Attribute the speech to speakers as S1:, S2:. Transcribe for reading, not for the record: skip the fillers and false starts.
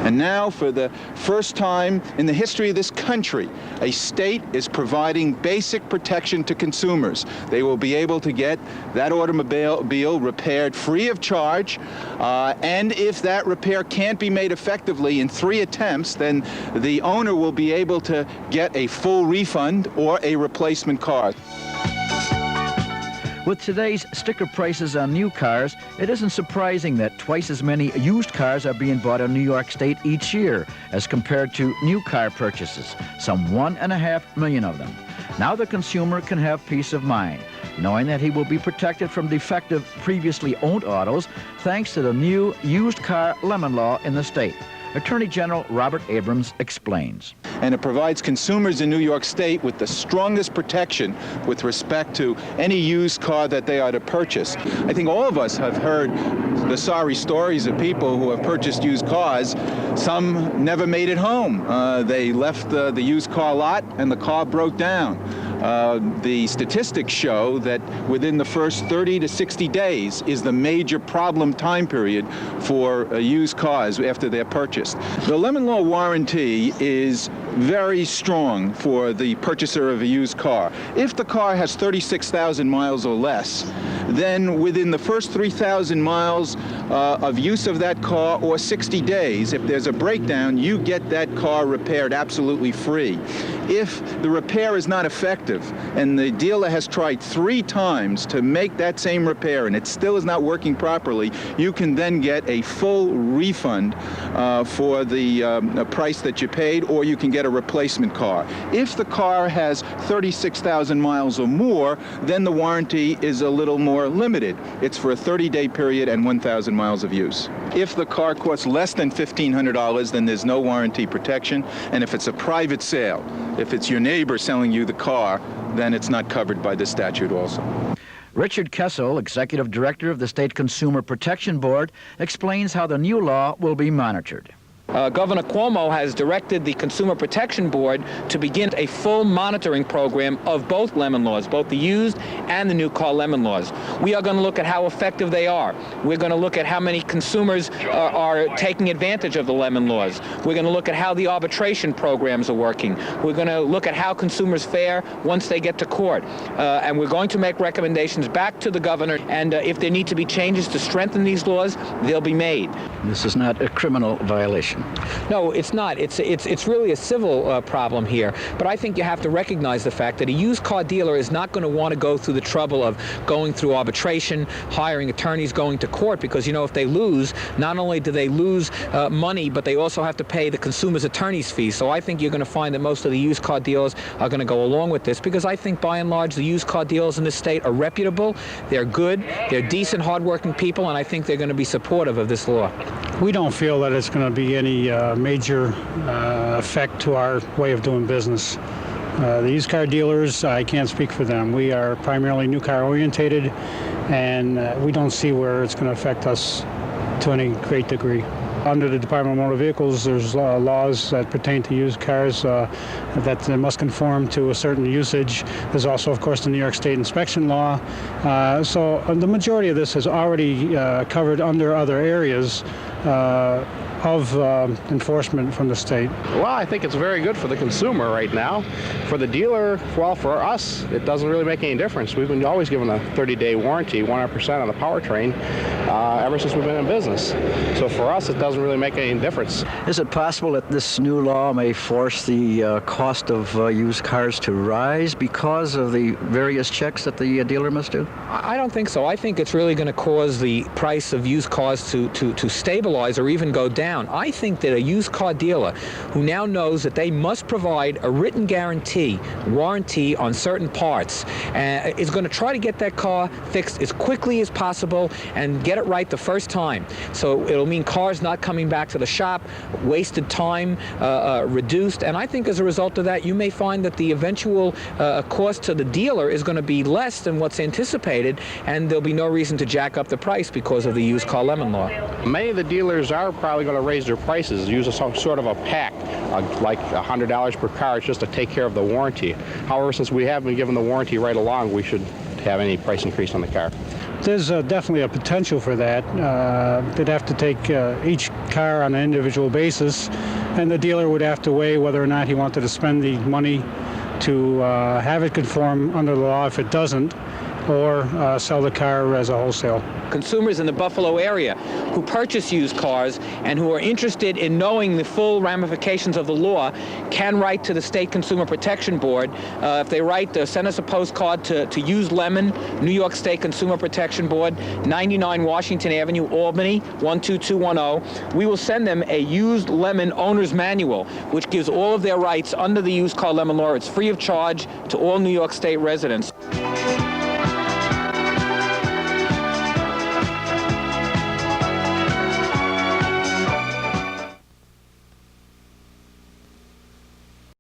S1: And now, for the first time in the history of this country, a state is providing basic protection to consumers. They will be able to get that automobile repaired free of charge, and if that repair can't be made effectively in 3 attempts, then the owner will be able to get a full refund or a replacement car.
S2: With today's sticker prices on new cars, it isn't surprising that twice as many used cars are being bought in New York State each year as compared to new car purchases, some 1.5 million of them. Now the consumer can have peace of mind, knowing that he will be protected from defective previously owned autos thanks to the new used car lemon law in the state. Attorney General Robert Abrams explains.
S1: And it provides consumers in New York State with the strongest protection with respect to any used car that they are to purchase. I think all of us have heard the sorry stories of people who have purchased used cars. Some never made it home. They left the used car lot and the car broke down. The statistics show that within the first 30 to 60 days is the major problem time period for used cars after they're purchased. The lemon law warranty is very strong for the purchaser of a used car. If the car has 36,000 miles or less, then within the first 3,000 miles of use of that car or 60 days, if there's a breakdown, you get that car repaired absolutely free. If the repair is not effective and the dealer has tried 3 times to make that same repair and it still is not working properly, you can then get a full refund for the price that you paid, or you can get a replacement car. If the car has 36,000 miles or more, then the warranty is a little more limited. It's for a 30-day period and 1,000 miles of use. If the car costs less than $1,500, then there's no warranty protection. And if it's a private sale, if it's your neighbor selling you the car, then it's not covered by this statute also.
S2: Richard Kessel, Executive Director of the State Consumer Protection Board, explains how the new law will be monitored.
S3: Governor Cuomo has directed the Consumer Protection Board to begin a full monitoring program of both lemon laws, both the used and the new car lemon laws. We are going to look at how effective they are. We're going to look at how many consumers are taking advantage of the lemon laws. We're going to look at how the arbitration programs are working. We're going to look at how consumers fare once they get to court. And we're going to make recommendations back to the governor, and if there need to be changes to strengthen these laws, they'll be made.
S2: This is not a criminal violation.
S3: No, it's not. It's really a civil problem here. But I think you have to recognize the fact that a used car dealer is not going to want to go through the trouble of going through arbitration, hiring attorneys, going to court, because, you know, if they lose, not only do they lose money, but they also have to pay the consumer's attorney's fees. So I think you're going to find that most of the used car dealers are going to go along with this, because I think by and large the used car dealers in this state are reputable, they're good, they're decent, hardworking people, and I think they're going to be supportive of this law.
S4: We don't feel that it's going to be any major effect to our way of doing business. The used car dealers, I can't speak for them. We are primarily new car orientated, and we don't see where it's going to affect us to any great degree. Under the Department of Motor Vehicles, there's laws that pertain to used cars that must conform to a certain usage. There's also, of course, the New York State inspection law. So the majority of this is already covered under other areas of enforcement from the state.
S5: Well, I think it's very good for the consumer right now. For the dealer, well, for us, it doesn't really make any difference. We've been always given a 30-day warranty, 100% on the powertrain, ever since we've been in business. So for us, it doesn't really make any difference.
S2: Is it possible that this new law may force the cost of used cars to rise because of the various checks that the dealer must do?
S3: I don't think so. I think it's really going to cause the price of used cars to stabilize or even go down. I think that a used car dealer who now knows that they must provide a written warranty on certain parts, is going to try to get that car fixed as quickly as possible and get it right the first time. So it'll mean cars not coming back to the shop, wasted time reduced, and I think as a result of that, you may find that the eventual cost to the dealer is going to be less than what's anticipated, and there'll be no reason to jack up the price because of the used car lemon law.
S5: Many of the dealers are probably going to raise their prices, use some sort of a pack, like $100 per car just to take care of the warranty. However, since we have been given the warranty right along, we should have any price increase on the car.
S4: There's definitely a potential for that. They'd have to take each car on an individual basis, and the dealer would have to weigh whether or not he wanted to spend the money to have it conform under the law if it doesn't, or sell the car as a wholesale.
S3: Consumers in the Buffalo area who purchase used cars and who are interested in knowing the full ramifications of the law can write to the State Consumer Protection Board. If they write, send us a postcard to Used Lemon, New York State Consumer Protection Board, 99 Washington Avenue, Albany, 12210. We will send them a Used Lemon Owner's Manual, which gives all of their rights under the Used Car Lemon Law. It's free of charge to all New York State residents.